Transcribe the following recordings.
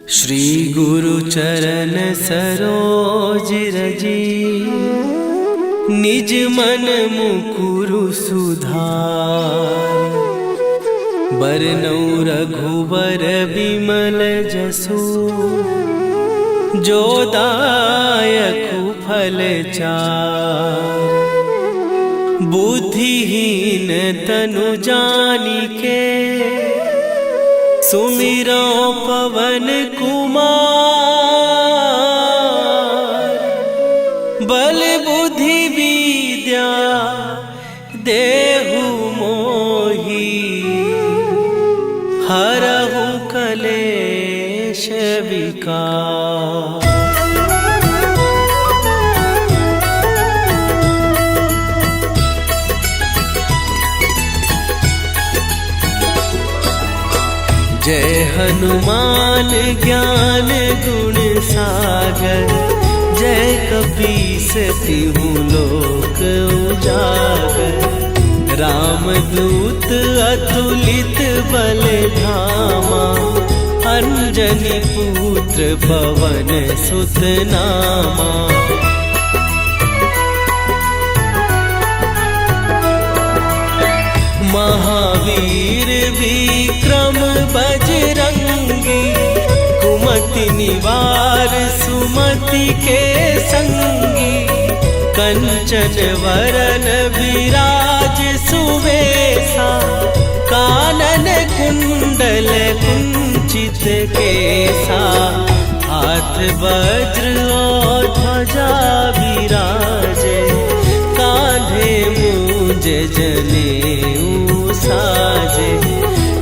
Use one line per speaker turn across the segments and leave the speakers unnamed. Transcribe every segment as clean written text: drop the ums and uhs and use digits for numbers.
श्री गुरु चरण सरोज रजी, निज मन मुकुरु सुधार। बरनउँ रघुवर बिमल जसु, जो दायकु फल चार। बुद्धिहीन तनु जानिके, सुमिरो पवन कुमार। बल बुद्धि विद्या देहु मोहि, हरहु कलेश विकार। जय हनुमान ज्ञान गुण सागर, जय कपीस तिहु लोक उजागर। रामदूत अतुलित बल धामा, अंजनी पुत्र पवन सुत नामा। महावीर विक्रम बजरंगी, कुमति निवार सुमति के संगी। कंचन वरन विराज सुवेशा, कानन कुंडल कुंचित केसा। हाथ वज्र और ध्वजा विराजे, कांधे मूंज जनेऊ साजे।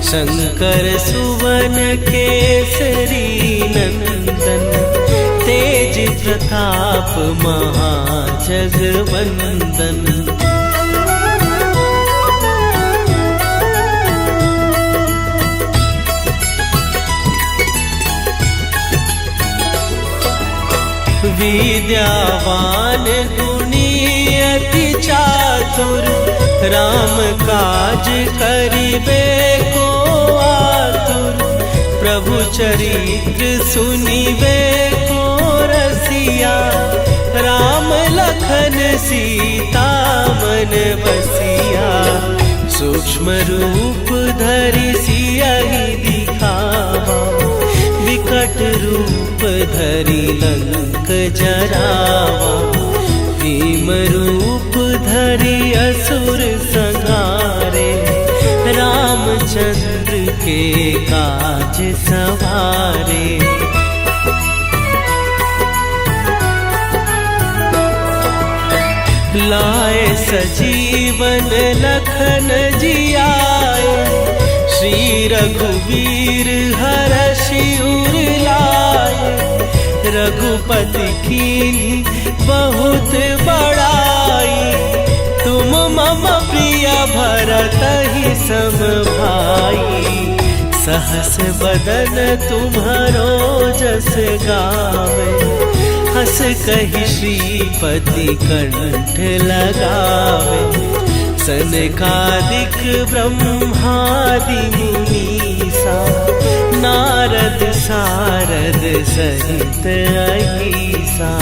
शंकर सुवन केसरी नंदन, तेज प्रताप महाजगवंदन। विद्यावान गुणी अति चातुर, राम काज करिबे को आतुर। प्रभु चरित्र सुनिबे को रसिया, राम लखन सीता मन बसिया। सूक्ष्म रूप धरि सियहि दिखावा, विकट रूप धरि लंक जरावा। भीम रूप धरि असुर संहारे, रामचंद्र के काज सवारे। लाए सजीवन लखन जियाए, श्री रघुवीर हरषि उर लाए। रघुपति कीन्ही बहुत बड़ाई, तुम मम प्रिय भरतहि सम भाई। सहस बदन तुम्हरो जस गावे, हस कहि श्रीपति कंठ लगावे। सनकादिक ब्रह्मादि मुनीसा, नारद सारद सहित अहीसा।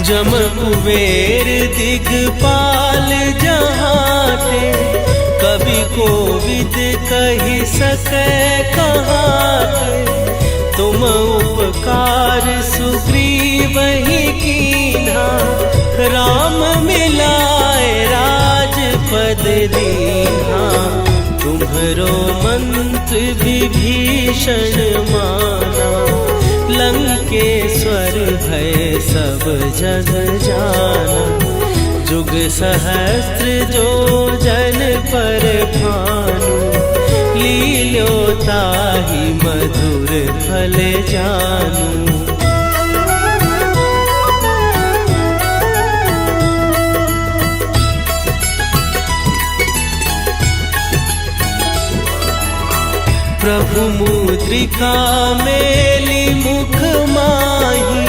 जम कुबेर दिगपाल जहाते, कवि कोविद कहि सकै कहाते। तुम उपकार सुग्रीवहि कीन्हा, राम मिलाए राजपद दीन्हा। तुम्हरो मंत्र विभीषण माना, लंकेश्वर भय सब जग जाना। जुग सहस्त्र जो जन पर भानु, लील्योताहि मधुर फल जानू। प्रभु मुद्रिका मेली मुख माही,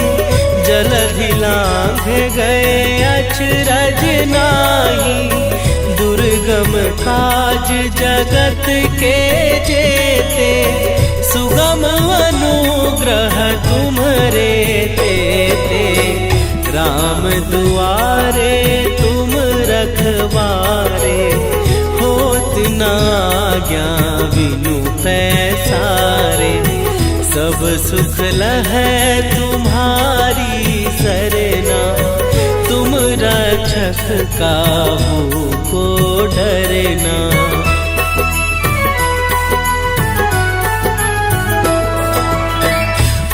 जलधि लांघ गए अचरज नाही। दुर्गम दुर्गम काज जगत के जेते, सुगम अनुग्रह तुम्हारे देते। राम दुआरे तुम रखवारे, होत न आज्ञा बिनु पैसारे। सब सुख लहै तुम्हारी सरना, तुम रक्षक काहू को डरना।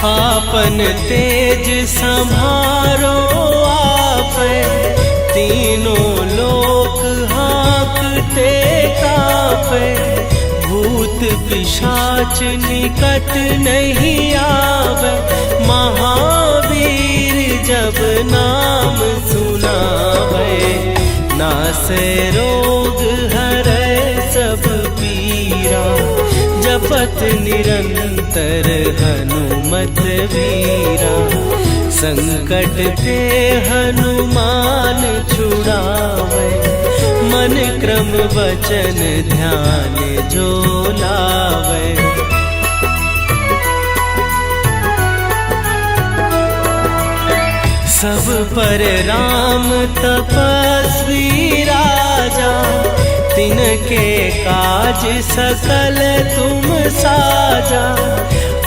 आपन तेज संभारो आपै, तीनों लोक हाँकते कापै। भूत पिशाच निकट नहीं आवे, महावीर जब नाम सुनावे। नासै रोग हरै सब पीरा, जपत निरंतर हनुमत वीरा। संकट ते हनुमान छुड़ावे, मन क्रम वचन ध्यान जो लावे। सब पर राम तपस्वी राजा, तिनके काज सकल तुम साजा।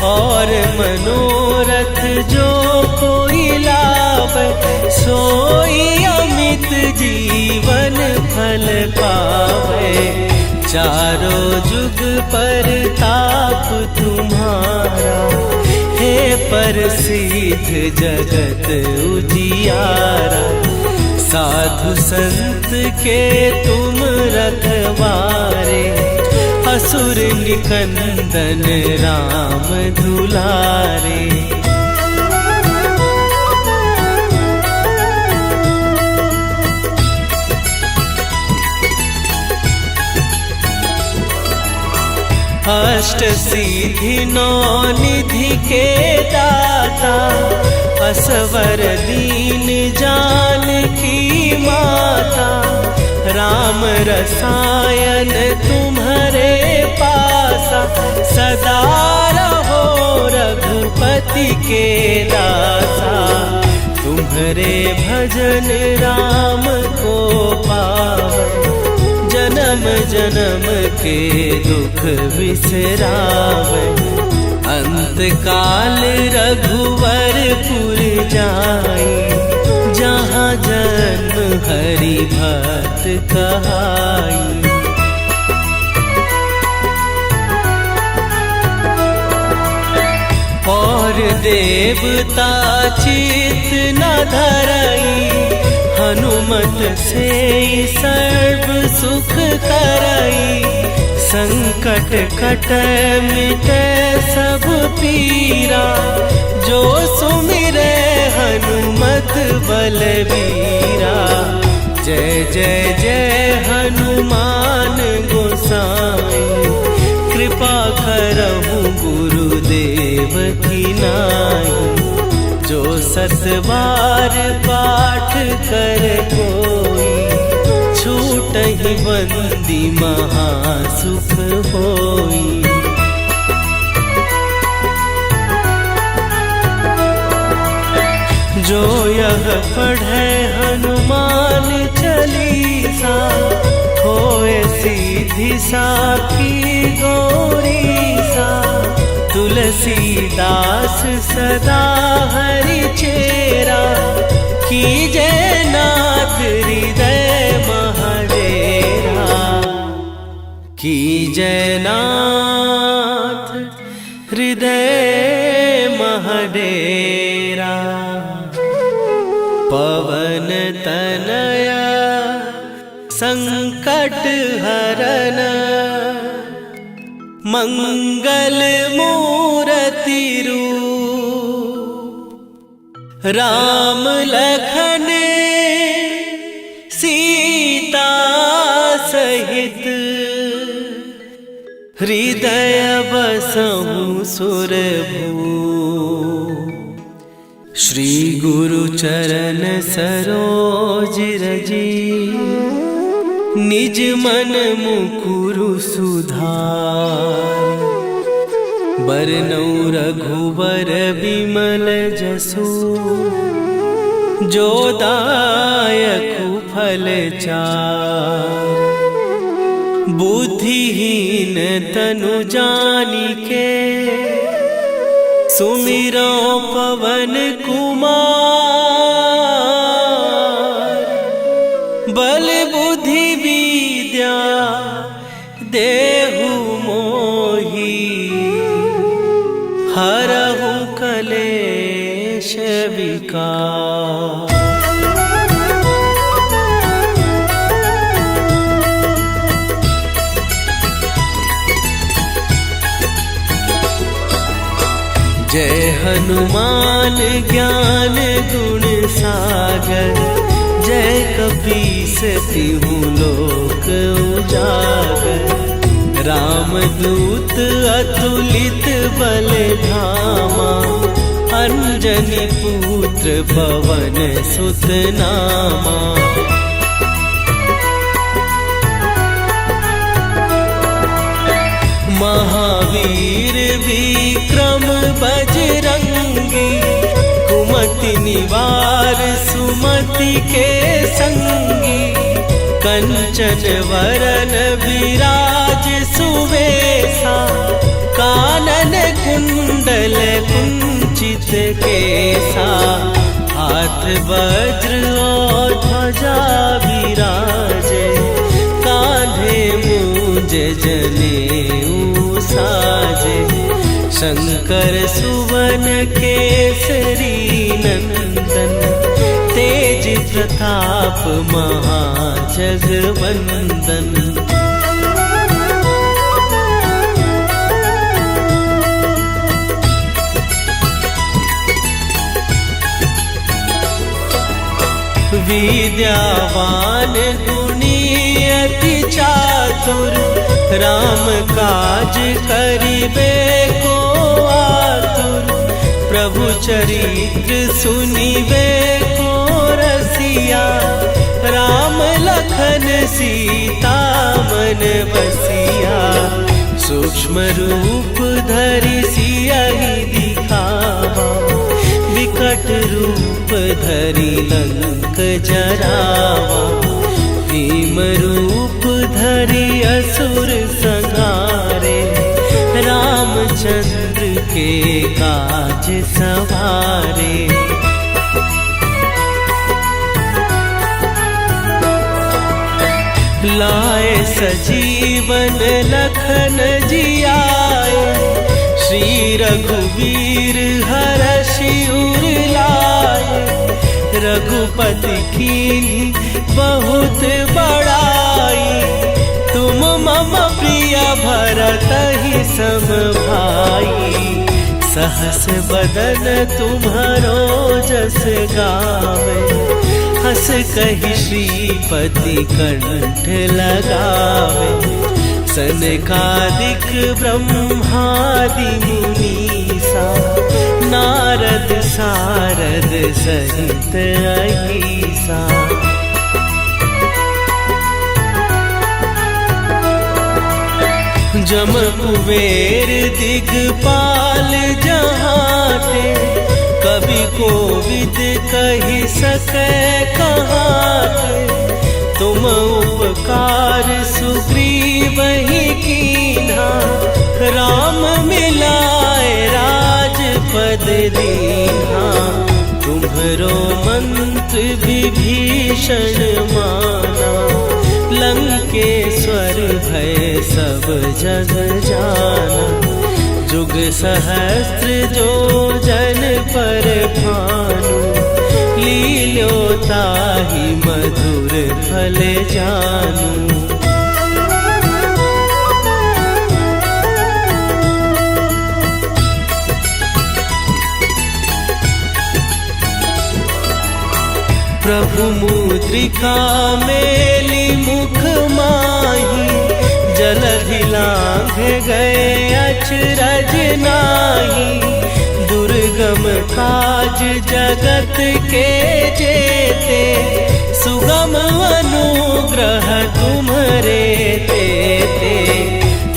और मनोरथ जो कोई लावे, सोई अमित जीवन फल पावे। चारों जुग पर ताप तुम्हारा, हे प्रसिद्ध जगत उजियारा। साधु संत के तुम रखवारे, असुर निकंदन राम दुलारे। अष्ट सिद्धि नौ निधि के दाता, असवर दीन जानकी माता। राम रसायन तुम्हारे पासा, सदा रहो रघुपति के दासा। तुम्हारे भजन राम को पावे, जन्म जन्म के दुख बिसरावे। अंत काल रघुवरपुर जाई, जहाँ जन्म हरि भक्त कहाई। और देवता चित न धरई, हनुमत से सर्व सुख करई। संकट कटै मिटै सब पीरा, जो सुमिरै हनुमत बलबीरा। जय जय जय हनुमान गोसाई, कृपा करहु गुरुदेव की नाई। जो सत बार पाठ कर कोई, छूटहि बंदी महासुख होई। जो यह पढ़े हनुमान चालीसा, होए सीधी साखी गौरीसा। तुलसीदास सदा हरि चेरा, कीजय नाथ हृदय महडेरा। कीजय नाथ हृदय महडेरा। पवन तनया संकट हरन, मंगल मूर्ति रूप। राम लखन सीता सहित, हृदय बसहु सुरभूप। श्री गुरु चरण सरोज रजी, निज मन मुकुरु सुधार। बरनौ रघुवर बिमल जसु, जो दायकु फल चार। बुद्धिहीन तनु जानिके, सुमिरो पवन कुमार। बल बुद्धि विद्या देहु मोहि, हरहु कलेश विकार। जय हनुमान ज्ञान गुण सागर। जय कपीस तिहु लोक उजागर। रामदूत अतुलित बल धामा, अंजनी पुत्र पवन सुत नामा। महावीर विक्रम बजरंगी, कुमति निवार सुमति के संगी। कंचन वरन विराज सुवेशा, कानन कुंडल कुंचित केसा। हाथ वज्र और ध्वजा विराजे, कांधे मूंज जनेऊ साजे। शंकर सुवन केसरी नंदन, तेज प्रताप महाजगवंदन। विद्यावान गुणी अति चातुर, राम काज करिबे को आतुर। प्रभु चरित्र सुनिबे को रसिया, राम लखन सीता मन बसिया। सूक्ष्म रूप धरि सियहि दिखावा, विकट रूप धरि लंक जरावा। भीम रूप धरि असुर संहारे, रामचंद्र के काज सवारे। लाए सजीवन लखन जियाए, श्री रघुवीर हरषि उर लाए। रघुपति कीन्ही बहुत बड़ाई, तुम मम प्रिय भरतहि सम भाई। सहस बदन तुम्हरो जस गावे, हस कहि श्रीपति कंठ लगावे। सनकादिक ब्रह्मादि मुनीसा, नारद सारद सहित अहीसा। जम कुबेर दिगपाल जहाते, कवि कोविद कहि सकै कहाते। तुम उपकार सुग्रीवहि कीन्हा, राम मिलाए राजपद दीन्हा। तुम्हरो मंत्र विभीषण माना, लंकेश्वर भय सब जग जाना। जुग सहस्त्र जो जन पर भानु, लील्यो ताहि मधुर फल जानू। प्रभु मुद्रिका मेली मुख माही, जलधि लांघ गए अचरज नाही। दुर्गम दुर्गम काज जगत के जेते, सुगम अनुग्रह तुम्हारे देते।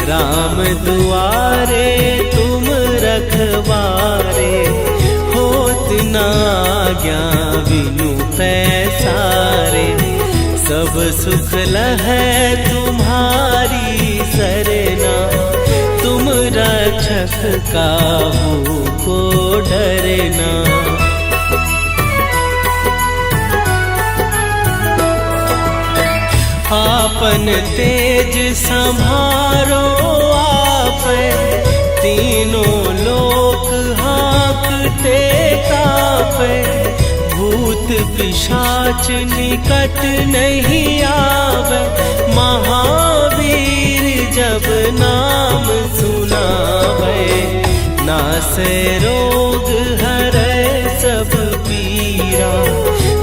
राम दुआरे तुम रखवारे, होत न आज्ञा बिनु पैसारे। सब सुख लहै तुम्हारी सरना, तुम रक्षक काहू को डरना। आपन तेज संभारो आपै, तीनों लोक हाँकते कापै। भूत पिशाच निकट नहीं आवे, महावीर जब नाम सुनावे। नासे रोग हरै सब पीरा,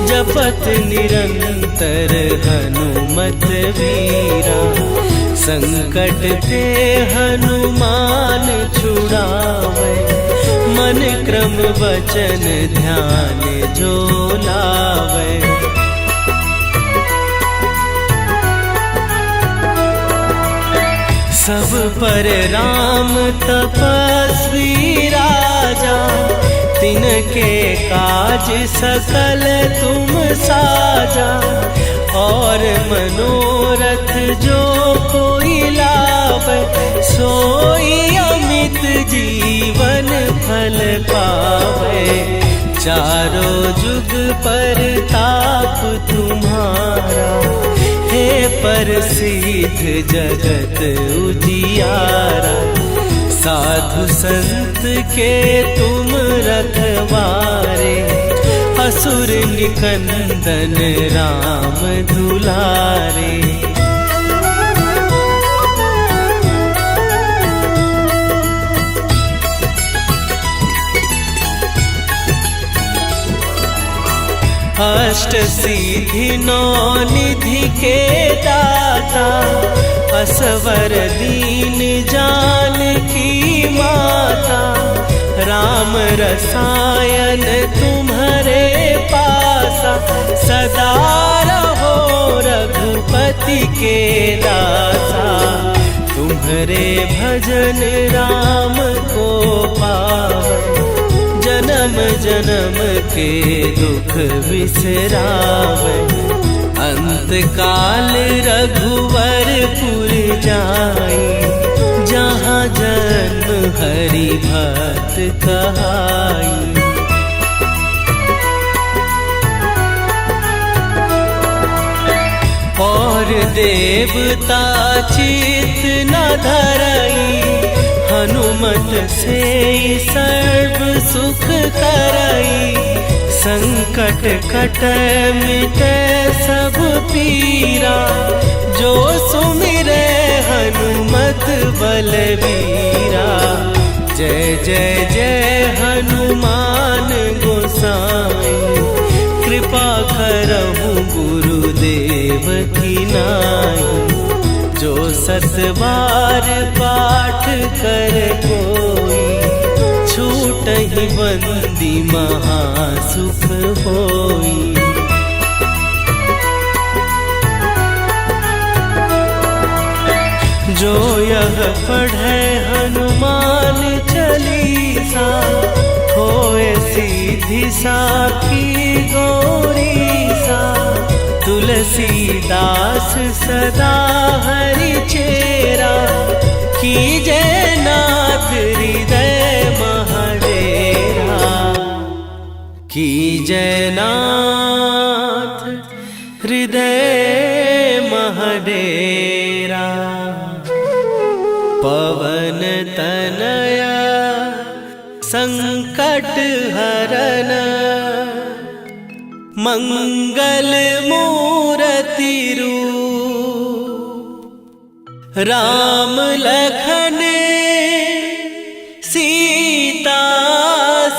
जपत निरंतर हनुमत वीरा। संकट ते हनुमान छुड़ावे, मन क्रम वचन ध्यान जो लावे। सब पर राम तपस्वी राजा, तिनके काज सकल तुम साजा। और मनोरथ जो कोई लावे, सोई अमित जीवन फल पावे। चारों जुग पर ताप तुम्हारा, हे प्रसिद्ध जगत उजियारा। साधु संत के तुम रखवारे, असुर निकंदन राम दुलारे। अष्ट सिद्धि नौ निधि के दाता, असवर दीन जानकी माता। राम रसायन तुम्हारे पासा, सदा रहो रघुपति के दासा। तुम्हारे भजन राम को पावे, जन्म जन्म के दुख बिसरावे। अंत काल रघुवरपुर जाई, जहाँ जन्म हरि भक्त कहाई। और देवता चित न धरई, हनुमत से सर्व सुख करई। संकट कटै मिटै सब पीरा, जो सुमिरै हनुमत बलबीरा। जय जय जय हनुमान गोसाई, कृपा करहु गुरुदेव की नाई। जो सत बार पाठ कर कोई, छूटहि बंदी महासुख होई। जो यह पढ़े हनुमान चालीसा, होए सीधी साखी गौरीसा। तुलसीदास सदा हरि चेरा, कीजय नाथ हृदय महडेरा। कीजय नाथ हृदय महडेरा। पवन तनया संकट हरन, मंगल मूर्ति रूप। राम लखन सीता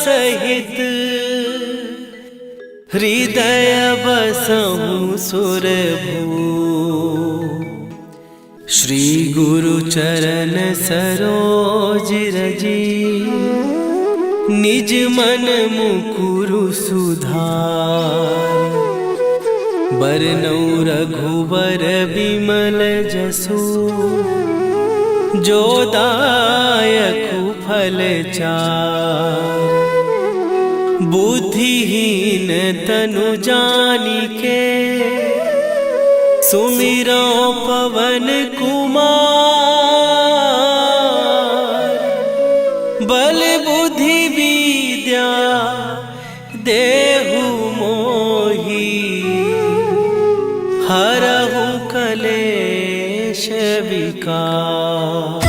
सहित, हृदय बसहु सुरभूप। श्री गुरु चरण सरोज रजी, निज मन मुकुरु सुधार। बरनौ रघुवर बिमल जसु, जो दायकु फल चार। बुद्धिहीन तनु जानिके, सुमिरो पवन कुमार। बल बुद्धि विद्या देहु मोहि, हरहु कलेश विकार।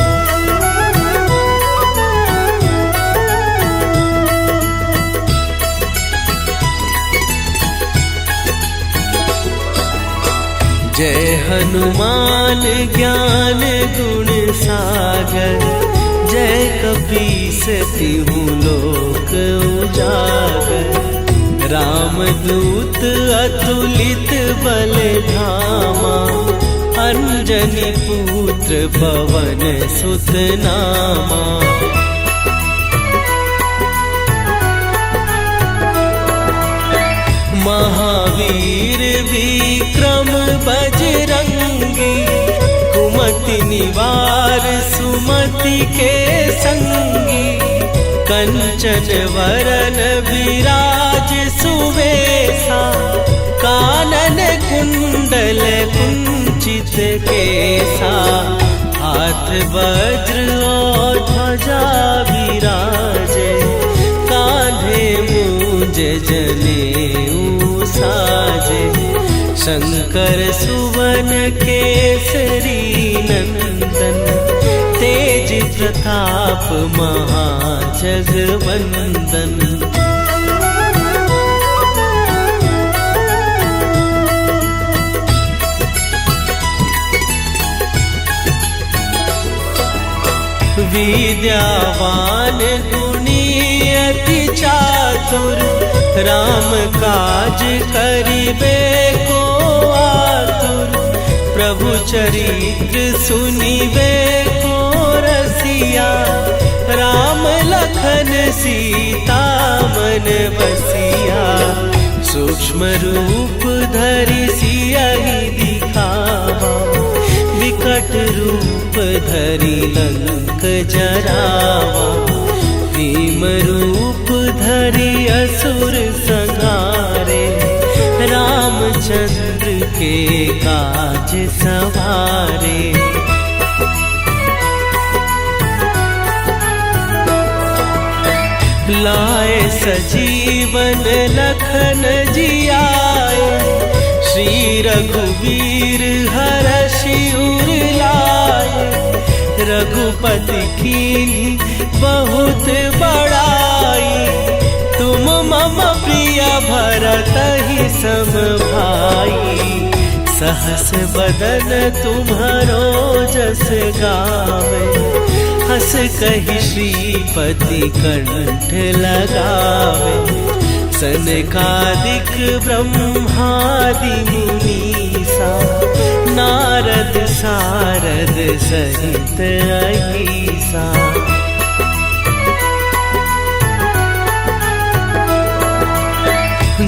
जय हनुमान ज्ञान गुण सागर। जय कपीस तिहु लोक उजागर। रामदूत अतुलित बल धामा, अंजनी पुत्र पवन सुत नामा। महावीर विक्रम बजरंगी, कुमति निवार सुमति के संगी। कंचन वरन विराज सुवेशा, कानन कुंडल कुंचित केसा। हाथ वज्र और ध्वजा विराजे, कांधे मूंज जनेऊ साजे। शंकर सुवन केसरी नंदन, तेज प्रताप महाजगवंदन। विद्यावान गुणी अति चातुर, राम काज करिबे को आतुर। प्रभु चरित्र सुनिबे को रसिया, राम लखन सीता मन बसिया। सूक्ष्म रूप धरि सियहि दिखावा, विकट रूप धरि लंक जरावा। भीम रूप धरि असुर संहारे, रामचंद्र के काज सवारे। लाए सजीवन लखन जियाए, श्री रघुवीर हरषि उर लाए। रघुपति कीन्ही बहुत बड़ाई, तुम मम प्रिय भरतहि सम भाई। सहस बदन तुम्हरो जस गावे, हस कहि श्रीपति कंठ लगावे। सनकादिक ब्रह्मादि मुनीसा, नारद सारद सहित अहीसा।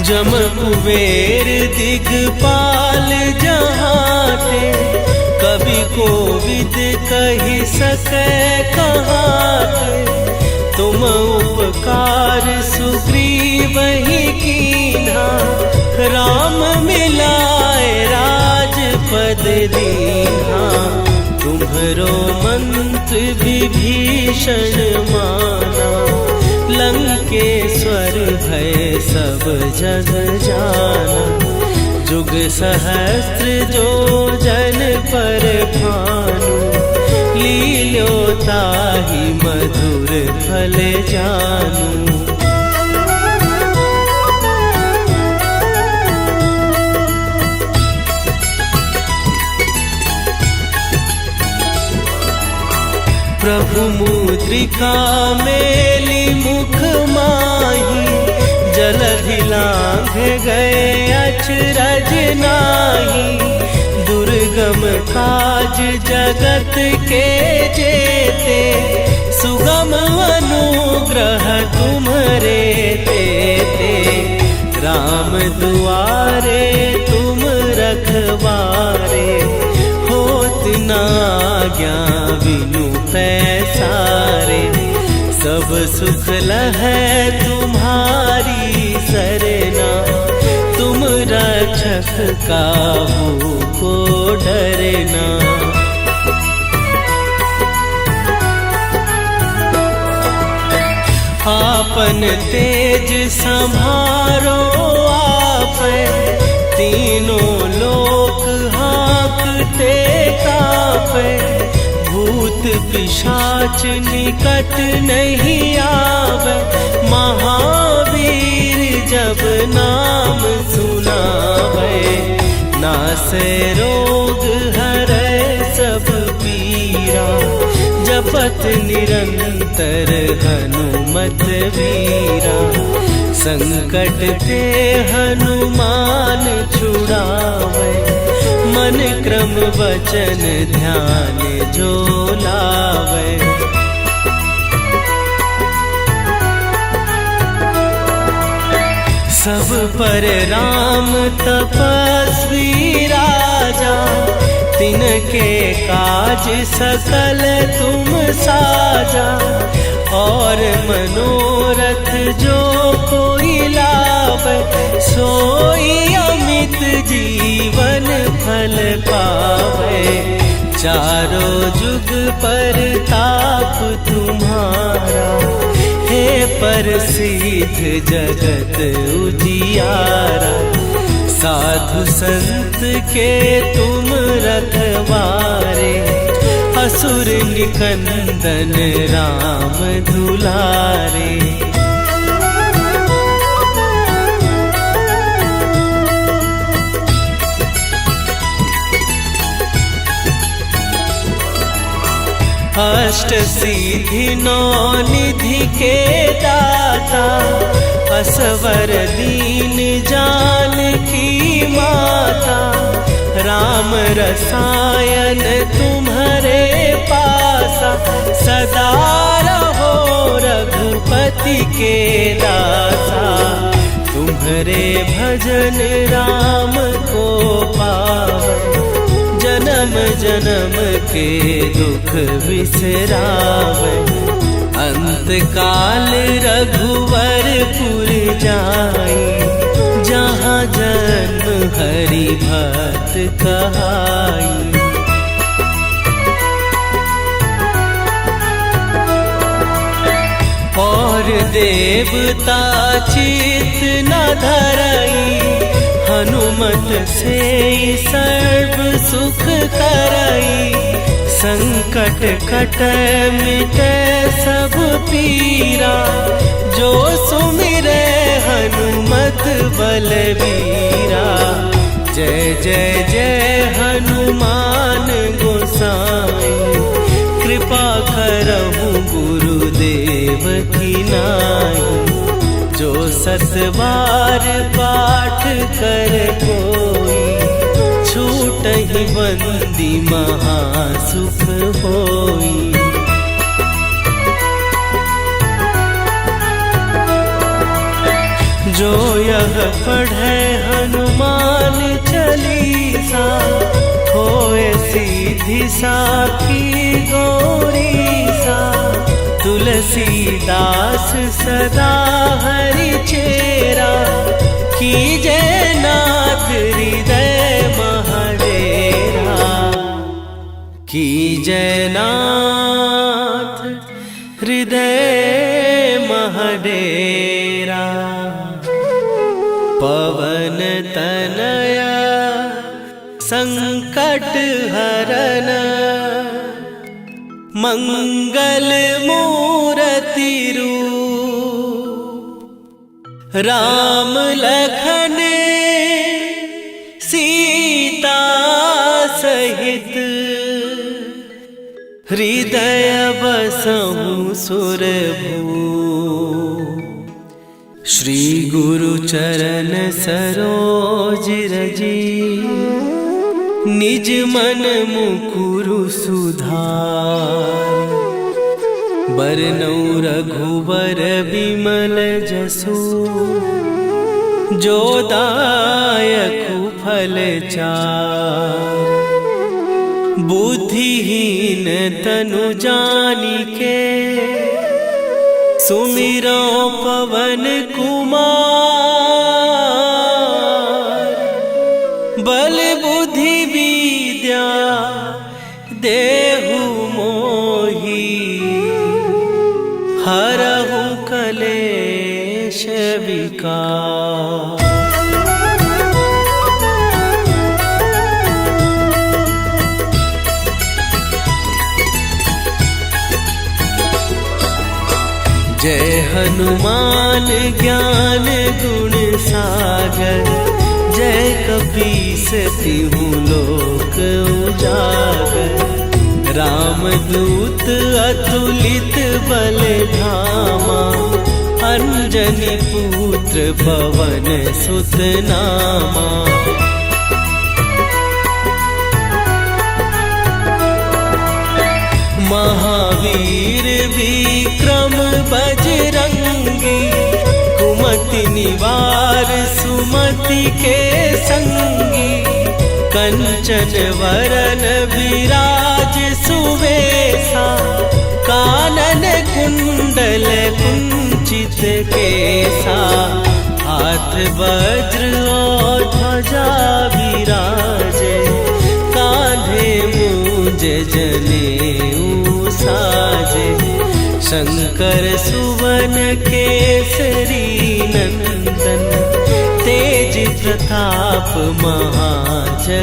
जम कुबेर दिगपाल जहाते, कवि कोविद कहि सकै कहाते। तुम उपकार सुग्रीवहि कीन्हा, राम मिलाए राजपद दीन्हा। तुम्हरो मंत्र विभीषण माना, लंकेश्वर भय सब जग जाना। जुग सहस्त्र जो जन पर भानु, लील्यो ताहि मधुर फल जानू। प्रभु मुद्रिका मेली मुख माही, जलधि लांघ गए अचरज नाही। दुर्गम काज जगत के जेते, सुगम अनुग्रह तुम राम दुआरे तुम रखवारे, होत ना आज्ञा बिनु पैसारे। सब सुख लहै तुम्हारी सरना, तुम रक्षक काहू को डरना। आपन तेज संभारो आप, तीनों लोक हाँकते कापे। भूत पिशाच निकट नहीं आवे, महावीर जब नाम सुनावे। नासे रोग हरै सब पीरा, जपत निरंतर हनुमत वीरा। संकट ते हनुमान छुड़ावे, मन क्रम वचन ध्यान जो लावे। सब पर राम तपस्वी राजा, तिनके काज सकल तुम साजा। और मनोरथ जो कोई लावे, सोई अमित जीवन फल पावे। चारों जुग पर ताप तुम्हारा, हे प्रसिद्ध जगत उजियारा। साधु संत के तुम रखवारे, असुर निकंदन राम दुलारे। अष्ट सिद्धि नौ निधि के दाता, असवर दीन जानकी माता। राम रसायन तुम्हारे पासा, सदा रहो रघुपति के दासा। तुम्हारे भजन राम को पावे, जन्म जन्म के दुख बिसरावे। अंत काल रघुवरपुर जाई, जहाँ जन्म हरि भक्त कहाई। और देवता चित न धरई, हनुमत से सर्व सुख करई। संकट कटै मिटै सब पीरा, जो सुमिरै हनुमत बलबीरा। जय जय जय हनुमान गोसाई, कृपा करहु गुरुदेव की नाई। जो सत बार पाठ कर कोई, छूटहि बंदी महासुख होई। जो यह पढ़े हनुमान चालीसा, होए सीधी साखी गौरीसा। तुलसीदास सदा हरि चेरा, कीजय नाथ हृदय महडेरा। कीजय नाथ हृदय महडेरा। पवन तनया संकट हरन, मंगल मूर्ति रूप। राम लखन सीता सहित, हृदय बसहु सुरभूप। श्री गुरु चरण सरोज रजी, निज मन मुकुरु सुधार। बरनउँ रघुवर बिमल जसु, जो दायक फल चार। बुद्धिहीन तनु जानिके सुमिरो पवन कुमार। बल बुद्धि विद्या देहु मोहि हरहु कलेश विकार। जय हनुमान ज्ञान गुण सागर। जय कपीस तिहु लोक उजागर। रामदूत अतुलित बल धामा। अंजनी पुत्र पवन सुत नामा। महावीर विक्रम बजरंगी। कुमति निवार सुमति के संगी। कंचन वरन विराज सुवेशा। कानन कुंडल कुंचित केसा। हाथ वज्र और ध्वजा विराजे। कांधे मूंज जनेऊ साजे। शंकर सुवन केसरी नंदन। तेज प्रताप महाजगवंदन।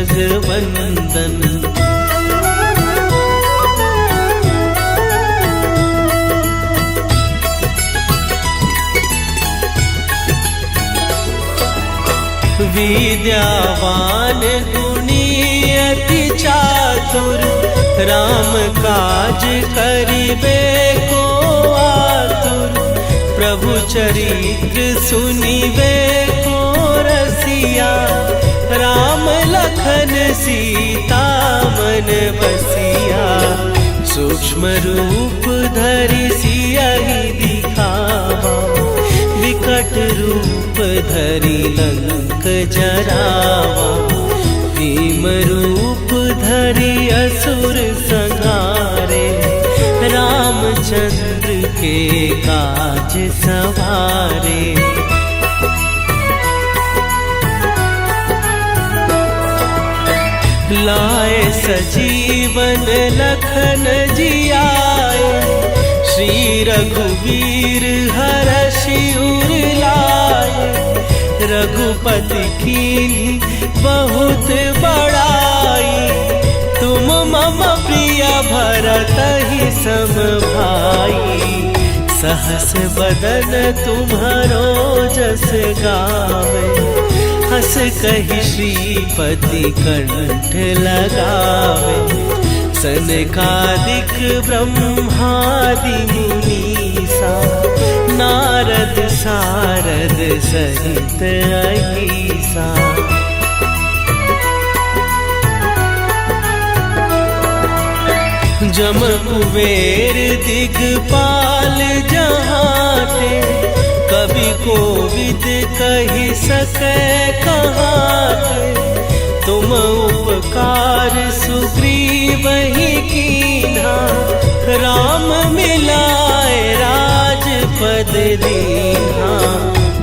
विद्यावान गुणी अति चातुर। राम काज करिबे को आतुर। प्रभु चरित्र सुनिबे को रसिया। राम लखन सीता मन बसिया। सूक्ष्म रूप धरि सियहि दिखावा। विकट रूप धरि लंक जरावा। भीम रूप धरि असुर संहारे। रामचंद्र के काज सवारे। लाए सजीवन लखन जियाए। श्री रघुवीर हरषि उर लाए। रघुपति कीन्ही बहुत बड़ाई। तुम मम प्रिय भरतहि सम भाई। सहस बदन तुम्हरो जस गावे। हस कहि श्रीपति कंठ लगावे। सनकादिक ब्रह्मादि मुनीसा। नारद सारद सहित अहिसा। जम कुबेर दिगपाल जहाते। कवि कोविद कहि सकै कहाते। तुम उपकार सुग्रीवहि कीन्हा। राम मिलाए राजपद दीन्हा।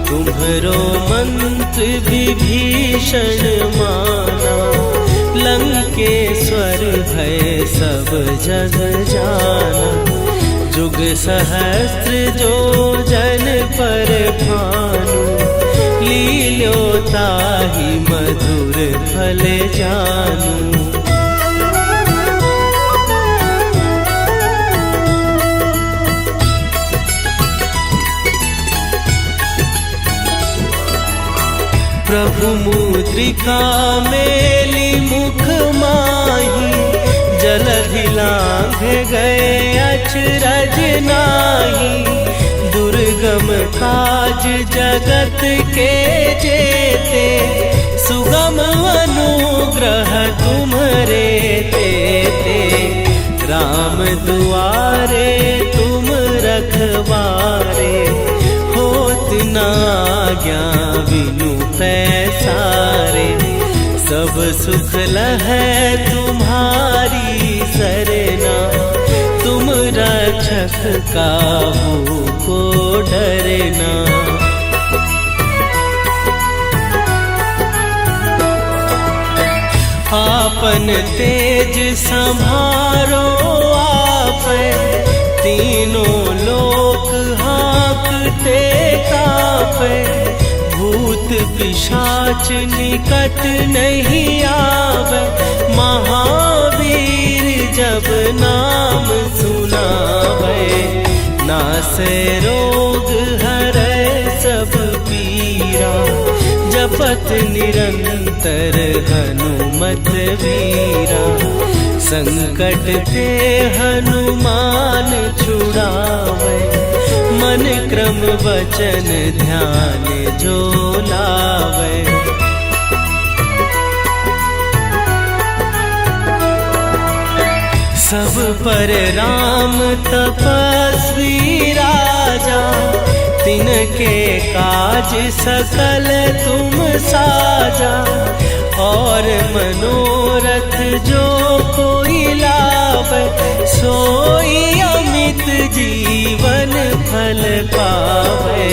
तुम्हरो मंत्र विभीषण माना। लंकेश्वर भय सब जग जाना। जुग सहस्त्र जो जन पर भानु। लील्योताहि मधुर फल जानू। प्रभु मुद्रिका मेली मुख माही। जलधि लांघ गए अचरज नाही। दुर्गम काज जगत के जेते। सुगम अनुग्रह तुम्हरे तेते। राम दुआरे तुम रखवारे। होत न आज्ञा बिनु सब सुख लहै तुम्हारी सरना, तुम रक्षक काहू को डरना। आपन तेज संभारो आप, तीनों लोक हाँकते कांपे। भूत पिशाच निकट नहीं आवे, महावीर जब नाम सुनावे। नासे रोग हरै सब पीरा, जपत निरंतर हनुमत वीरा। संकट ते हनुमान छुड़ावे, मन क्रम वचन ध्यान जो लावे। सब पर राम तपस्वी राजा, तिनके काज सकल तुम साजा। और मनोरथ जो कोई लावे, सोई अमित जीवन फल पावे।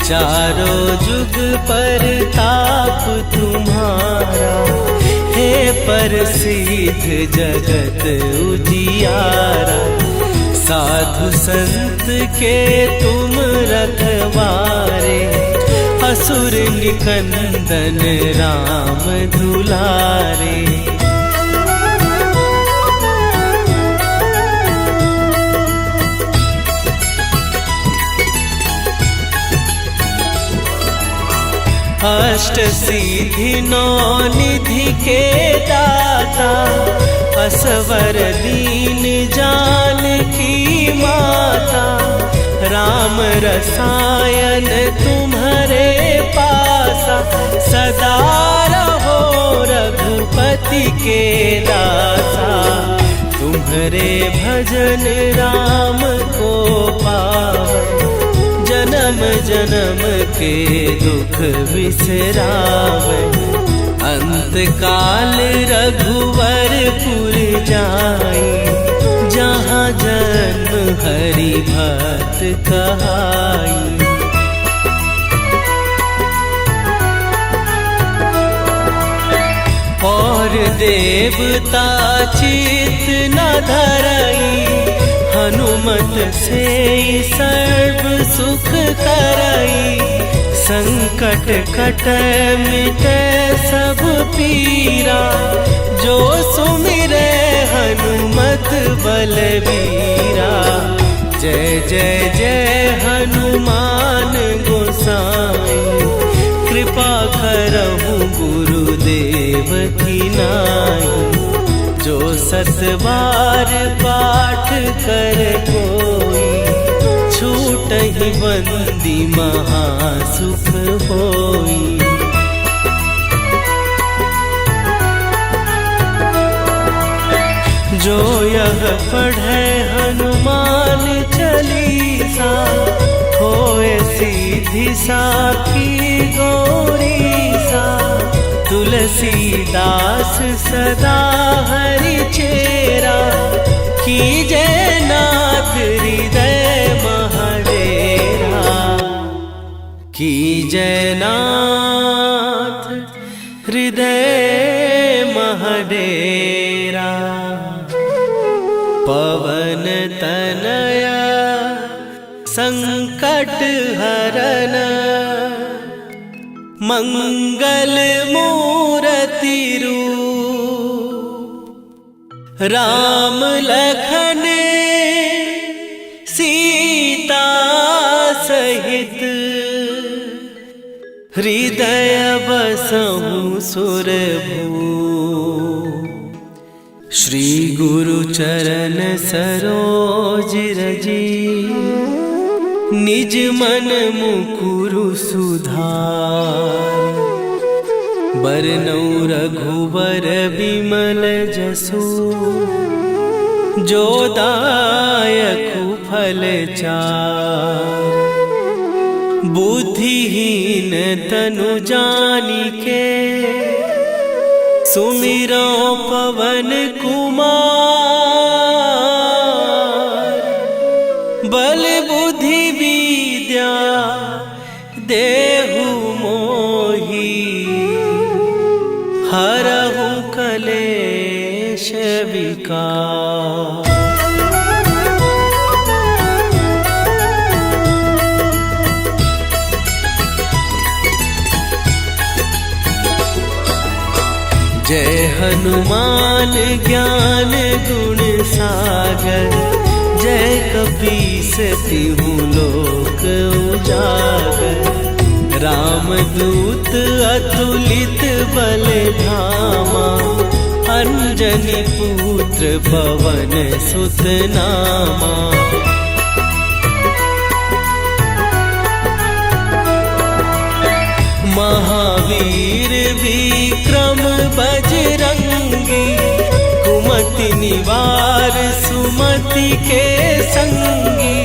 चारों जुग पर ताप तुम्हारा, हे प्रसिद्ध जगत उजियारा। साधु संत के तुम रखवारे, असुर निकंदन राम दुलारे। अष्ट सिद्धि नौ निधि के दाता, असवर दीन जानकी माता। राम रसायन तुम्हारे पासा, सदा रहो रघुपति के दासा। तुम्हारे भजन राम को पावे, जन्म जन्म के दुख बिसरावे। अंत काल रघुवरपुर जाई, जहाँ जन्म हरि भक्त कहाई। और देवता चित न धरई, हनुमत से सर्व सुख करई। संकट कटै मिटै सब पीरा, जो सुमिरै हनुमत बलबीरा। जय जय जय हनुमान गोसाई, कृपा करहु गुरुदेव की नाई। जो सत बार पाठ कर कोई, छूटहि बंदी महासुख होई। जो यह पढ़े हनुमान चालीसा, होए सीधी साखी गौरीसा। तुलसीदास सदा हरि चेरा, कीजय नाथ हृदय महडेरा। कीजय नाथ हृदय महडेरा। पवन तनया संकट हरन, मंगल मूर्ति रूप। राम लखन सीता सहित, हृदय बसहु सुरभूप। श्री गुरु चरण सरोज रजी, निज मन मुकुरु सुधार। बरनउँ रघुबर बिमल जसु, जो दायकु फल चार। बुद्धिहीन तनु जानिके, सुमिरो पवन कुमार, बल बुद्धि विद्या देहु मोहि, हरहु कलेश विकार। जय हनुमान ज्ञान गुण सागर, जय कपीस तिहु लोक उजागर। रामदूत अतुलित बल धामा, अंजनी पुत्र पवन सुत नामा। महावीर विक्रम बजरंगी, कुमति निवार सुमति के संगी।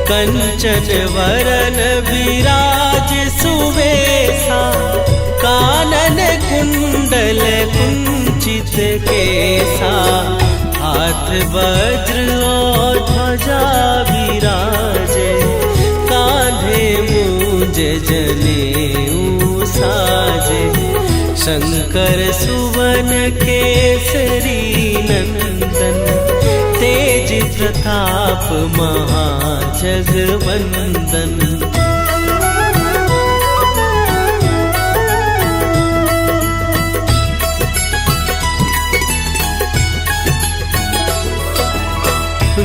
कंचन वरन विराज सुवेशा, कानन कुंडल कुंचित केसा। हाथ वज्र और ध्वजा विराजे, कांधे मूंज जनेऊ साजे। शंकर सुवन केसरी नंदन, तेज प्रताप महाजगवंदन।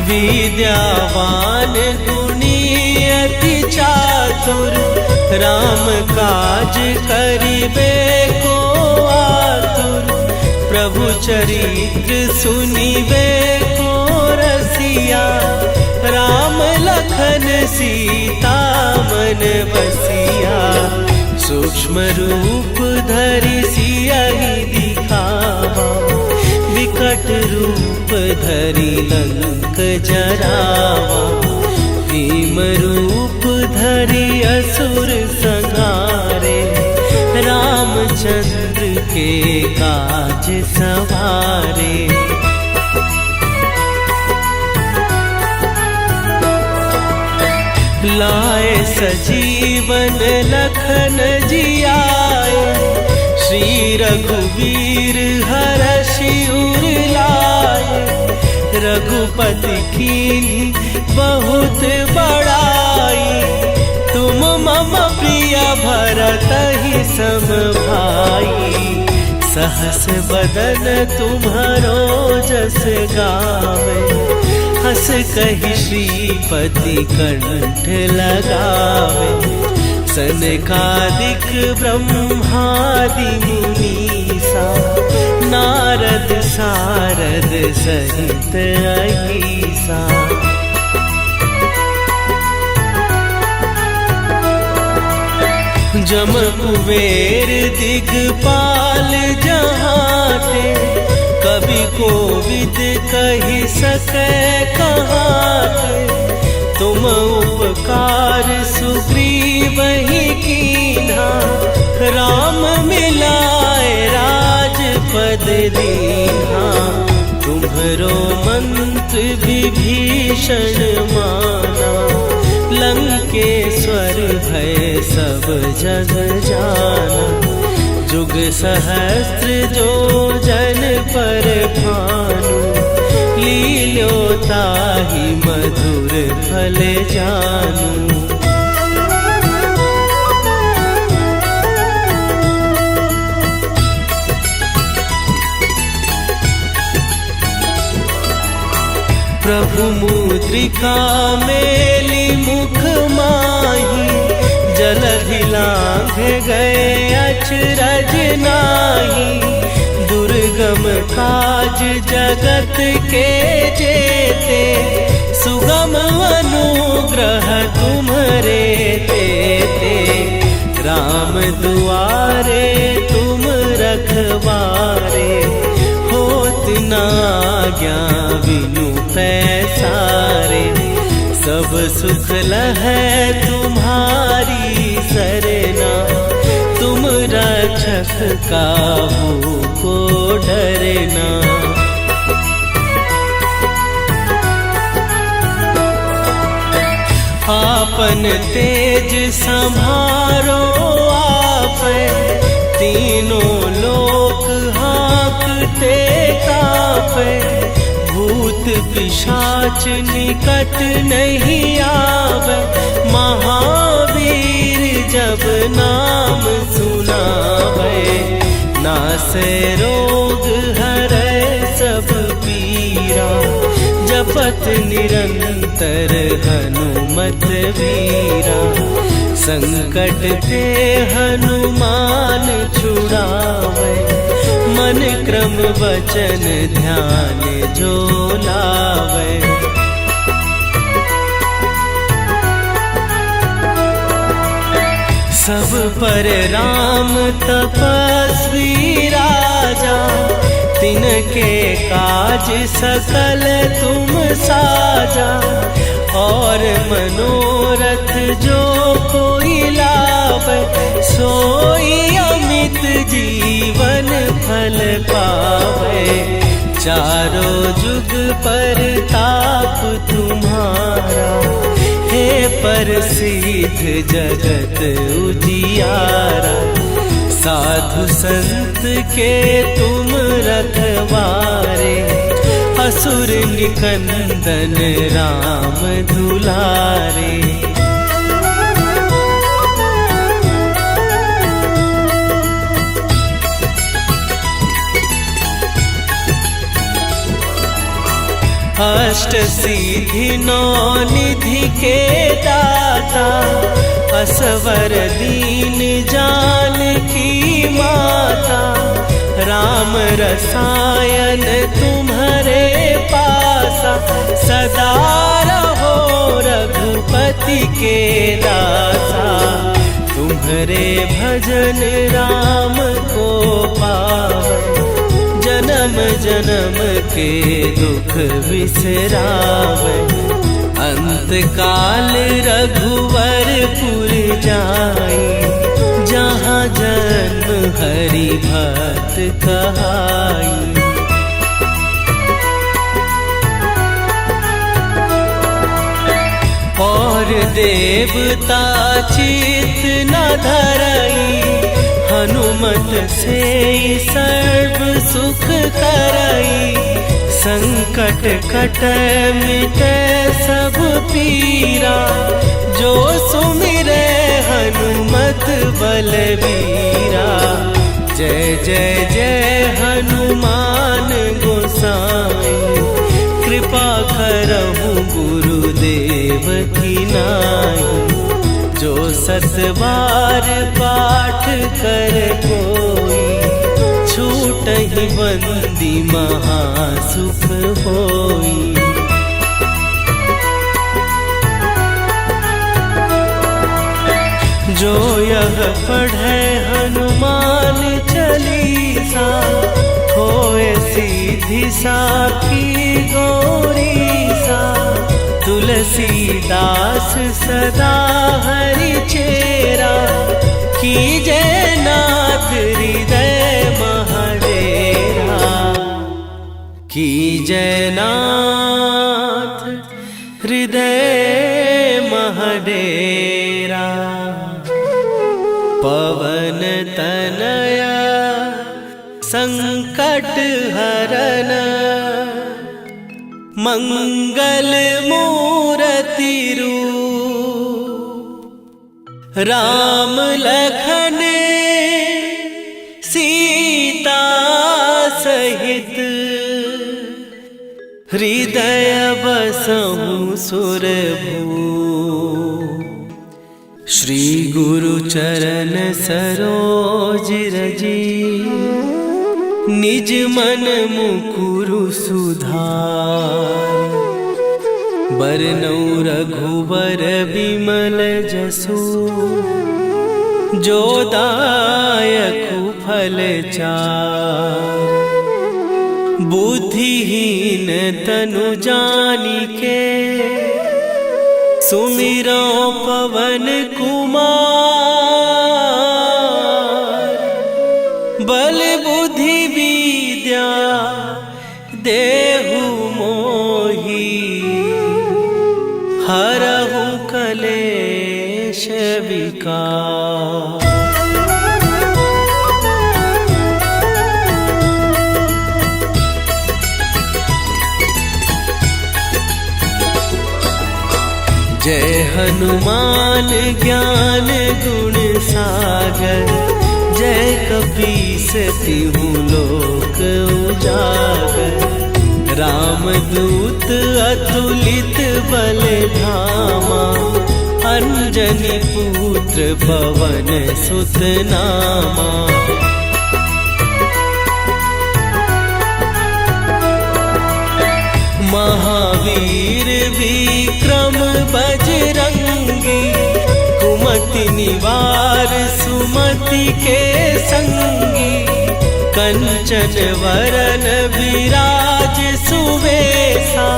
विद्यावान गुणी अति चातुर, राम काज करिबे को आतुर। प्रभु चरित्र सुनिबे को रसिया, राम लखन सीता मन बसिया। सूक्ष्म रूप धरि सियहि दिखावा, विकट रूप धरि लंक जरावा। भीम रूप धरि असुर संहारे, रामचंद्र के काज सवारे। लाए सजीवन लखन जियाए, श्री रघुवीर हरषि उर लाए। रघुपति कीन्ही बहुत बड़ाई, तुम मम प्रिय भरतहि सम भाई। सहस बदन तुम्हरो जस गावे, हस कहि श्रीपति कंठ लगावे। सनकादिक ब्रह्मादि मुनीसा, नारद सारद सहित अहीसा। जम कुबेर दिगपाल जहाते, कवि कोविद कहि सकै कहाते। तुम उपकार सुग्रीवहि कीन्हा, राम मिलाए राजपद दीन्हा। तुम्हरो मंत्र विभीषण माना, लंकेश्वर भय सब जग जाना। जुग सहस्त्र जो जन पर भानु, लील्यो ताहि मधुर फल जानू। प्रभु मुद्रिका मेली मुख माही, जलधि लांघ गए अचरज नाही। दुर्गम काज जगत के जेते, सुगम अनुग्रह तुम्हरे तेते। राम दुआरे तुम रखवारे, होत न आज्ञा बिनु पैसारे। सब सुख लहै तुम्हारी सरना, तुम रक्षक काहू को डरना। आपन तेज संभारो आप, तीनों लोक हाँकते कांपे। भूत पिशाच निकट नहीं आवे, महावीर जब नाम सुनावे। नासे रोग हरै सब पीरा, जपत निरंतर हनुमत वीरा। संकट ते हनुमान छुड़ावे, मन क्रम वचन ध्यान जो लावे। सब पर राम तपस्वी राजा, तिनके काज सकल तुम साजा। और मनोरथ जो कोई लावे, सोई अमित जीवन फल पावे। चारों जुग पर ताप तुम्हारा, हे प्रसिद्ध जगत उजियारा। साधु संत के तुम रखवारे, असुर निकंदन राम दुलारे। अष्ट सिद्धि नौ निधि के दाता, असवर दीन जानकी माता। राम रसायन तुम्हारे पासा, सदा रहो रघुपति के दासा। तुम्हारे भजन राम को पावे, जन्म जन्म के दुख बिसरावे। अंत काल रघुवरपुर जाई, जहाँ जन्म हरि भक्त कहाई। और देवता चित न धरई, हनुमत से सर्व सुख करई। संकट कट मिटे सब पीरा, जो सुमिरे हनुमत बलबीरा। जय जय जय हनुमान गोसाई, कृपा करहु गुरुदेव की नाई। जो सत बार पाठ कर कोई, छूटहि बंदी महासुख होई। जो यह पढ़े हनुमान चालीसा, होए सीधी साखी गौरीसा। तुलसीदास सदा हरि चेरा, कीजय नाथ हृदय महडेरा। कीजय नाथ हृदय महडेरा। पवन तनया संकट हरन, मंगल मूर्ति रूप। राम लखन सीता सहित, हृदय बसहु सुरभूप। श्री गुरु चरण सरोज रजी, निज मन मुकुरु सुधार। बरनउँ रघुवर बिमल जसु, जो दायकु फल चार। बुद्धिहीन तनु जानिके, सुमिरो पवन कुमार। हरहु कलेश विकार। जय हनुमान ज्ञान गुण सागर, जय कपीस तिहु लोक उजागर। रामदूत अतुलित बल धामा, अंजनी पुत्र पवन सुत नामा। महावीर विक्रम बजरंगी, कुमति निवार सुमति के संगी। कंचन वरन विराज सुवेशा,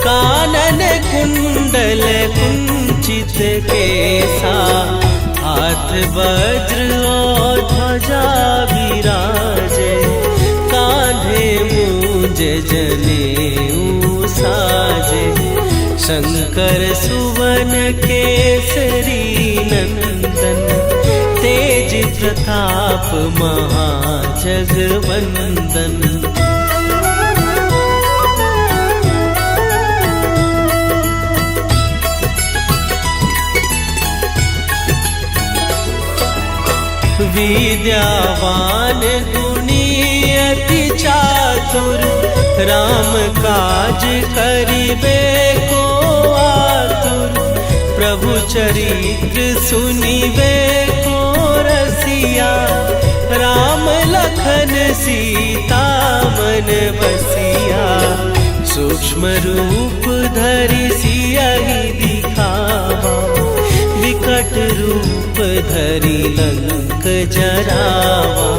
कानन कुंडल कुंचित केसा। हाथ वज्र और ध्वजा विराजे, कांधे मूंज जनेऊ साजे। शंकर सुवन केसरी नंदन, तेज प्रताप महाजगवंदन। विद्यावान गुणी अति चातुर, राम काज करिबे को आतुर। प्रभु चरित्र सुनिबे को रसिया, राम लखन सीता मन बसिया। सूक्ष्म रूप धरि सियहि दिखावा, विकट रूप धरि लंक जरावा।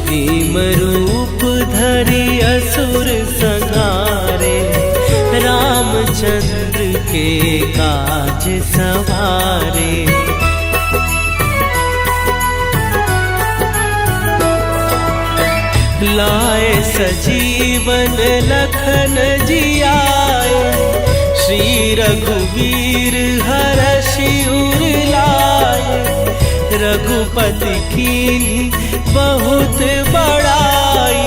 भीम रूप धरि असुर संहारे, रामचंद्र के काज सवारे। लाए सजीवन लखन जियाए, श्री रघुवीर हरषि उर लाए। रघुपति कीन्ही बहुत बड़ाई,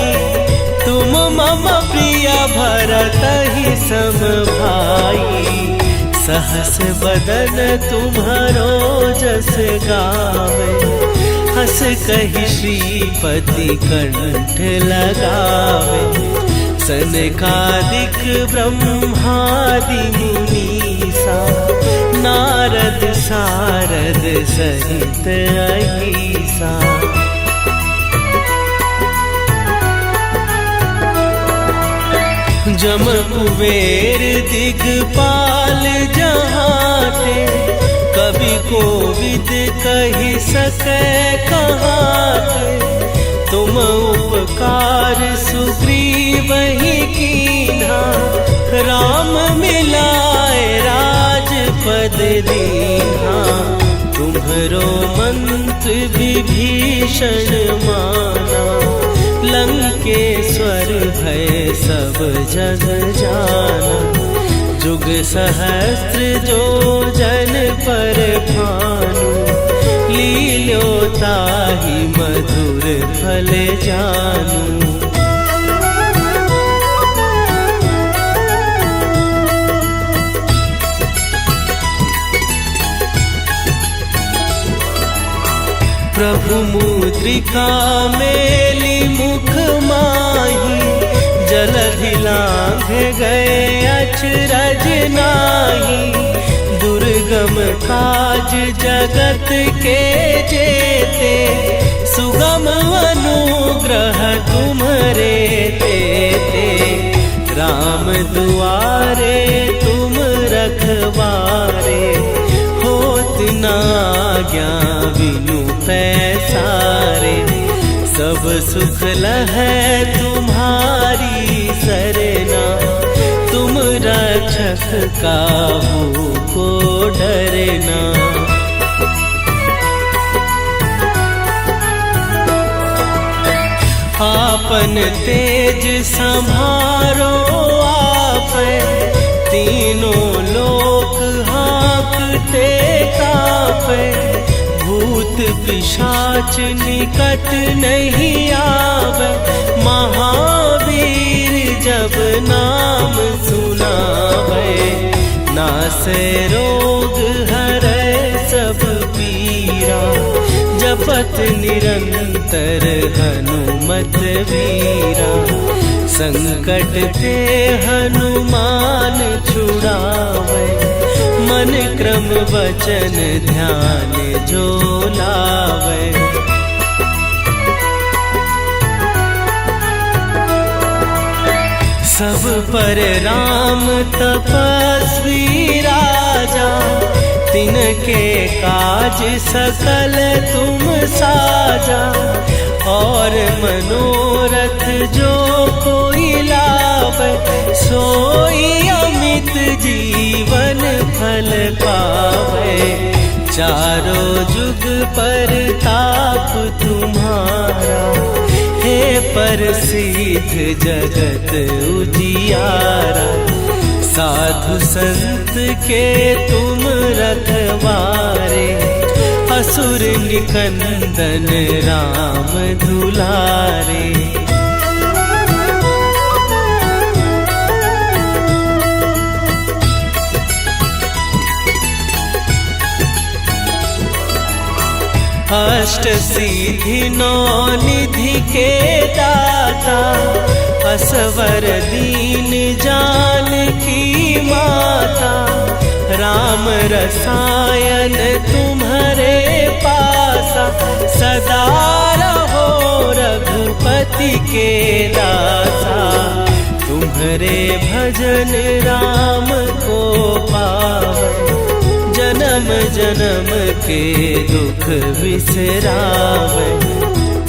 तुम मम प्रिय भरतहि सम भाई। सहस बदन तुम्हरो जस गावे, हस कहि श्रीपति कंठ लगावे। सनकादिक ब्रह्मादि मुनीसा, नारद सारद सहित अहीसा। जम कुबेर दिगपाल जहाते, कवि कोविद कहि सकै कहाते। तुम उपकार सुग्रीवहि कीन्हा, राम मिलाए राजपद दीन्हा। तुम्हरो मंत्र विभीषण माना, लंकेश्वर भय सब जग जाना। जुग सहस्त्र जो जन पर भानु, लील्यो ताहि मधुर फल जानू। प्रभु मुद्रिका मेली मुख माही, जलधि लांघ गए अचरज नाही। दुर्गम काज जगत के जेते, सुगम अनुग्रह तुम्हरे तेते। राम दुआरे तुम रखवारे, होत न आज्ञा बिनु पैसारे। सब सुख लहै तुम्हारी सरना, तुम रक्षक काहू को डरना। आपन तेज सम्हारो कापे, तीनों लोक हाँकते कापे। भूत पिशाच निकट नहीं आवे, महावीर जब नाम सुनावे। नासे रोग हरै सब पीरा, जपत निरंतर हनुमत वीरा। संकट ते हनुमान छुड़ावे, मन क्रम वचन ध्यान जो लावे। सब पर राम तपस्वी राजा, तिनके काज सकल तुम साजा। और मनोरथ जो कोई लावे, सोई अमित जीवन फल पावे। चारों जुग पर ताप तुम्हारा, हे प्रसिद्ध जगत उजियारा। साधु संत के तुम रखवारे, असुर निकंदन राम दुलारे। अष्ट सिद्धि नौ निधि के दाता, असवर दीन जानकी माता। राम रसायन तुम्हारे पासा, सदा रहो रघुपति के दासा। तुम्हारे भजन राम को पावे, जन्म जन्म के दुख बिसरावे।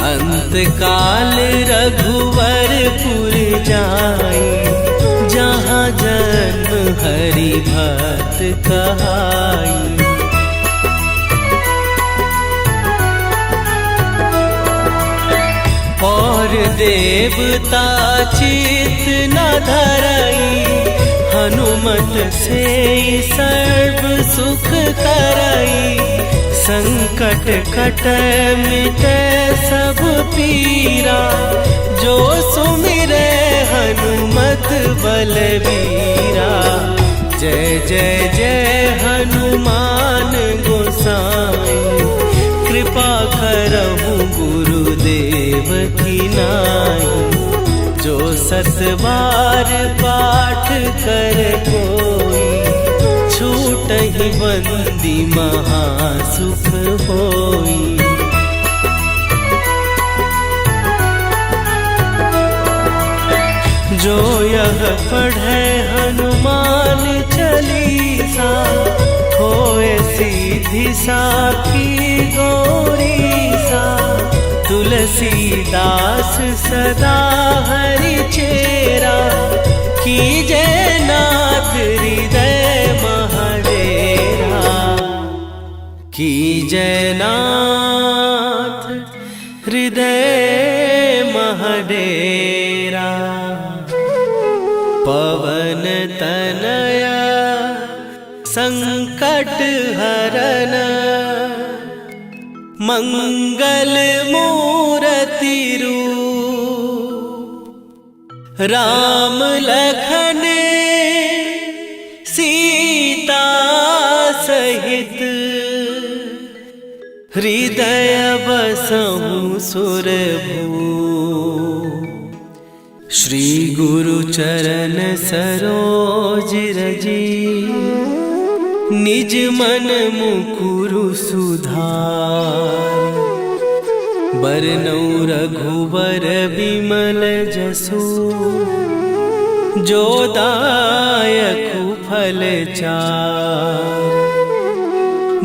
अंत काल रघुवरपुर जाई, जहाँ जन्म हरि भक्त कहाई। और देवता चित न धरई, हनुमत से सर्व सुख करई। संकट कटै मिटै सब पीरा, जो सुमिरै हनुमत बलबीरा। जय जय जय हनुमान गोसाई, कृपा करहु गुरुदेव की नाई। जो सत बार पाठ कर कोई, छूटहि बंदी महासुख होई। जो यह पढ़े हनुमान चालीसा, होए सीधी साखी गौरीसा। तुलसीदास सदा हरि चेरा, कीजय नाथ हृदय महडेरा। कीजय नाथ हृदय महडेरा। पवन तनया संकट हरन, मंगल मूर्ति रूप। राम लखन सीता सहित, हृदय बसहु सुरभूप। श्री गुरु चरण सरोज रजी, निज मन मुकुरु सुधार। बरनउँ रघुबर बिमल जसु, जो दायकु फल चार।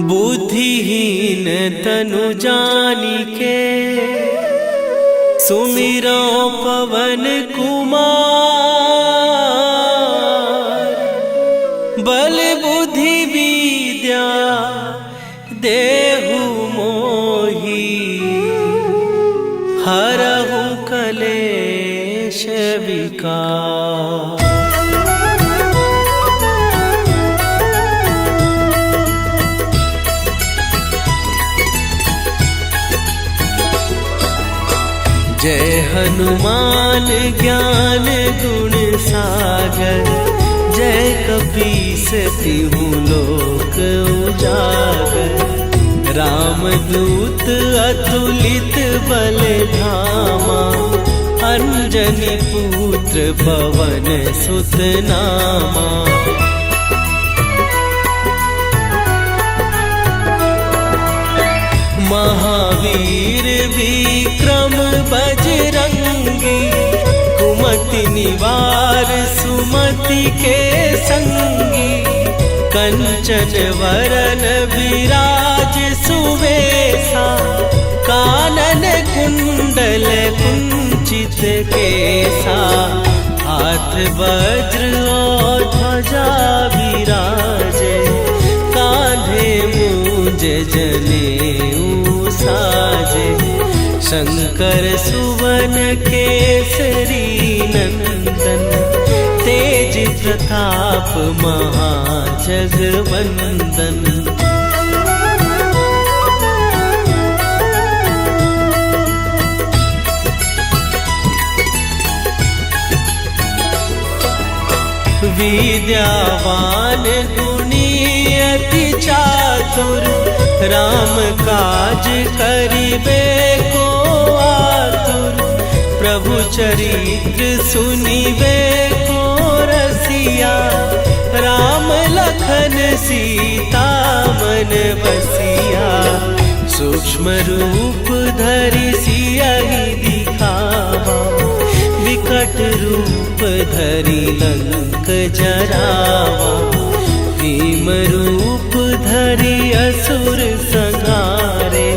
बुद्धिहीन तनु जानिके, सुमिरो पवन कुमार। बल बुद्धि विद्या देहु मोहि, हरहु कलेश विकार। हनुमान ज्ञान गुण सागर, जय कपीस तिहु लोक उजागर। रामदूत अतुलित बल धामा, अंजनी पुत्र पवन सुत नामा। महावीर विक्रम बजरंगी, कुमति निवार सुमति के संगी। कंचन वरन विराज सुवेशा, कानन कुंडल कुंचित केसा। हाथ वज्र और ध्वजा विराजे, कांधे मूंज जनेऊ साजे। शंकर सुवन केसरी नंदन, तेज प्रताप महाजगवंदन। विद्यावान गुणी अति चातुर, राम काज करिबे को आतुर। प्रभु चरित्र सुनिबे को रसिया, राम लखन सीता मन बसिया। सूक्ष्म रूप धरि सियहि दिखावा, विकट रूप धरि लंक जरावा। भीम रूप धरि असुर संहारे,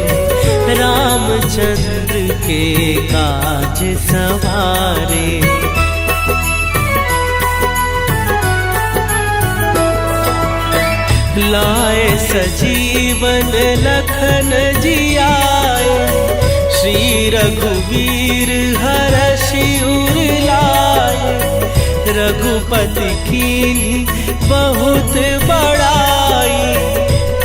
रामचंद्र के काज सवारे। लाए सजीवन लखन जियाए, श्री रघुवीर हरषि उर लाए। रघुपति कीन्ही बहुत बड़ाई,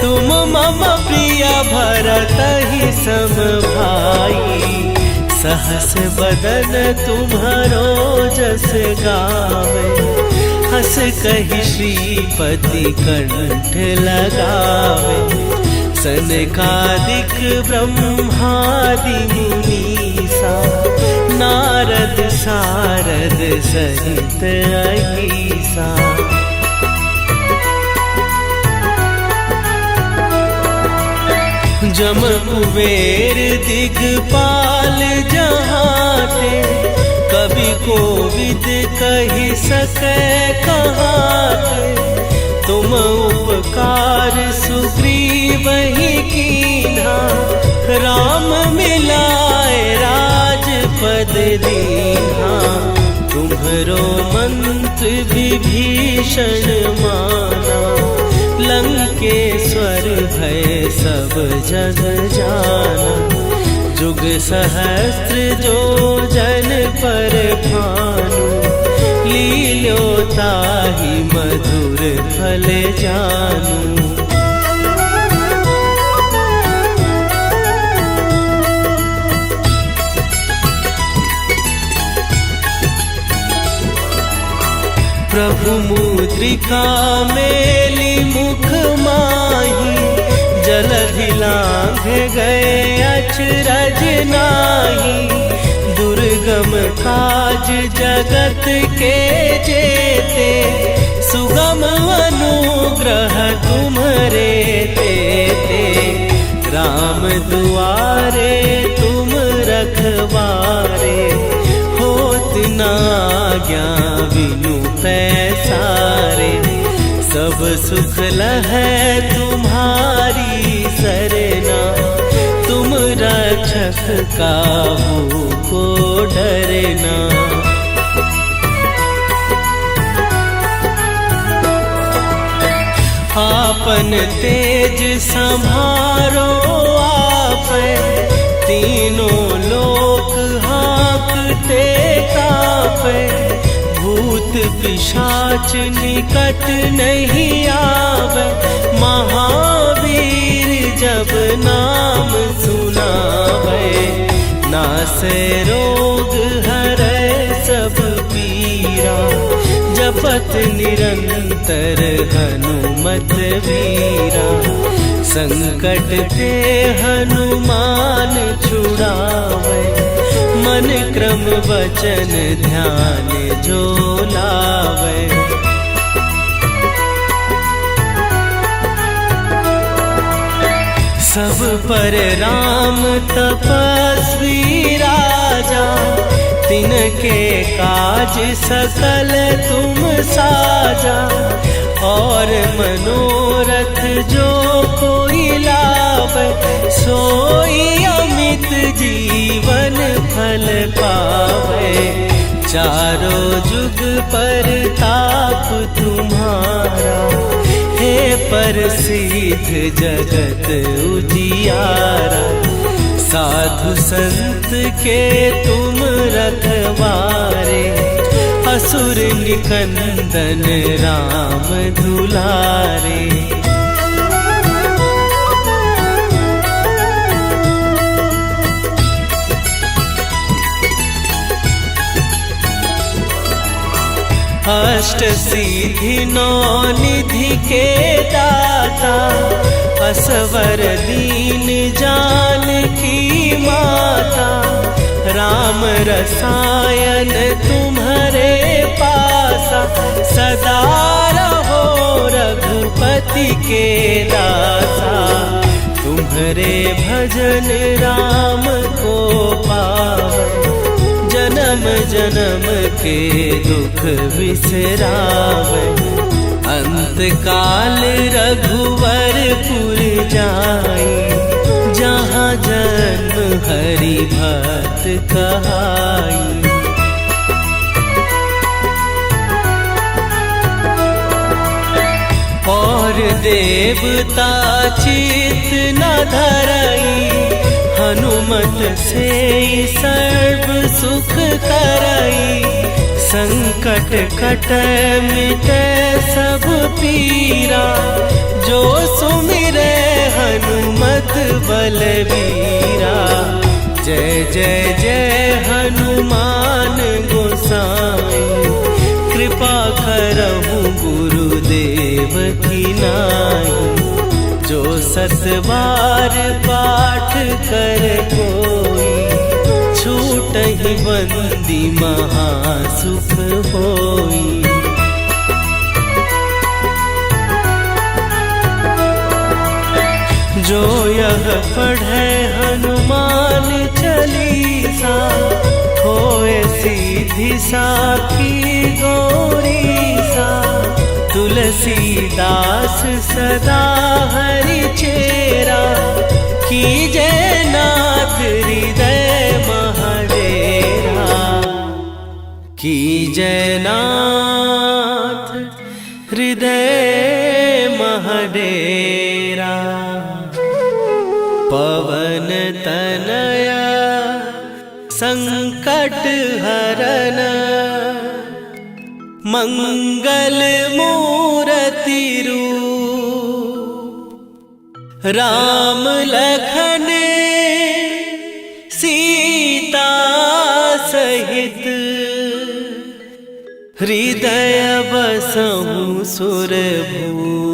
तुम मम प्रिय भरतहि सम भाई। सहस बदन तुम्हरो जस गावे, हस कहि श्रीपति कंठ लगावे। सनकादिक ब्रह्मादि मुनीसा, नारद सारद सहित अहीसा। जम कुबेर दिगपाल जहाते, कवि कोविद कहि सकै कहाते। तुम उपकार सुग्रीवहि कीन्हा, राम मिलाए राजपद दीन्हा। तुम्हरो मंत्र विभीषण माना, लंकेश्वर भय सब जग जाना। जुग सहस्त्र जो जन पर भानु, लील्यो ताहि मधुर फल जानू। प्रभु मुद्रिका मेली मुख माही, जलधि लांघ गए अचरज नाही। दुर्गम काज जगत के जेते, सुगम अनुग्रह तुम्हरे तेते। राम दुआरे तुम रखवारे, होत न आज्ञा बिनु पैसारे। सब सुख लहै तुम्हारी सरना, तुम रक्षक काहू को डरना। आपन तेज संभारो आपै, तीनों लोक हाँकते कापै। भूत पिशाच निकट नहीं आवे, महावीर जब नाम सुनावे। नासे रोग जपत निरंतर हनुमत वीरा। संकट ते हनुमान छुड़ावे, मन क्रम वचन ध्यान जो लावे। सब पर राम तपस्वी राजा, तिनके काज सकल तुम साजा। और मनोरथ जो कोई लावे, सोई अमित जीवन फल पावे। चारों जुग पर ताप तुम्हारा, हे प्रसिद्ध जगत उजियारा। साधु संत के तुम रखवारे, असुर निकंदन राम दुलारे। अष्ट सिद्धि नौ निधि के दाता, असवर दीन जानकी माता। राम रसायन तुम्हारे पासा, सदा रहो रघुपति के दासा। तुम्हारे भजन राम को पावे, जन्म जन्म के दुख बिसरावे। अंत काल रघुवरपुर जाई, जहाँ जन्म हरि भक्त कहाई। और देवता चित न धरई, हनुमत से सर्व सुख करई। संकट कटै मिटै सब पीरा, जो सुमिरै हनुमत बलवीरा। जय जय जय हनुमान गोसाई, कृपा करहु गुरुदेव की नाई। जो सत बार पाठ कर कोई, छूटहि बंदी महासुख होई। जो यह पढ़े हनुमान चालीसा, होए सीधी साखी गौरीसा। तुलसीदास सदा हरि चेरा, कीजय नाथ हृदय महडेरा। कीजय नाथ हृदय महडेरा। पवन तनया संकट हरन, मंगल मूर्ति रूप। राम लखन सीता सहित, हृदय बसहु सुरभूप।